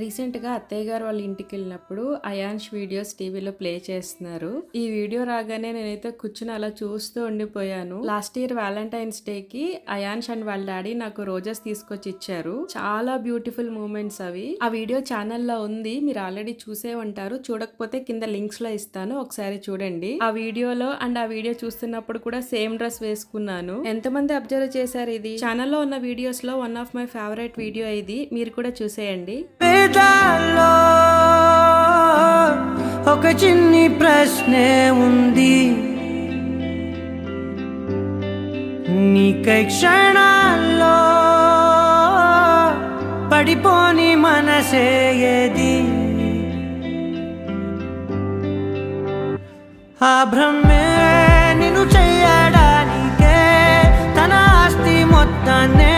రీసెంట్‌గా అత్తయ్య గారు వాళ్ళ ఇంటికెళ్ళినప్పుడు అయాన్ష్ వీడియోస్ టీవీలో ప్లే చేస్తున్నారు. ఈ వీడియో రాగానే నేనైతే కూర్చొని అలా చూస్తూ ఉండిపోయాను. లాస్ట్ ఇయర్ వాలంటైన్స్ డేకి అయాన్ష్ అండ్ వాళ్ళ డాడీ నాకు రోజెస్ తీసుకొచ్చి ఇచ్చారు. చాలా బ్యూటిఫుల్ మూమెంట్స్ అవి. ఆ వీడియో ఛానల్లో ఉంది. మీరు ఆల్రెడీ చూసే ఉంటారు. చూడకపోతే కింద లింక్స్ లో ఇస్తాను, ఒకసారి చూడండి. ఆ వీడియోలో అండ్ ఆ వీడియో చూస్తున్నప్పుడు కూడా సేమ్ డ్రెస్ వేసుకున్నాను. ఎంతమంది అబ్జర్వ్ చేశారు ఇది? ఛానల్లో ఉన్న వీడియోస్ లో one of my favourite video ఇది. మీరు కూడా చూసేయండి. వేదాల్లో ఒక చిన్ని ప్రశ్నే ఉంది, నీకై క్షణాల్లో పడిపోని మనసే ఏది? ఆ భ్రమే నిన్ను చెయ్యడానికే తన ఆస్తి మొత్తాన్నే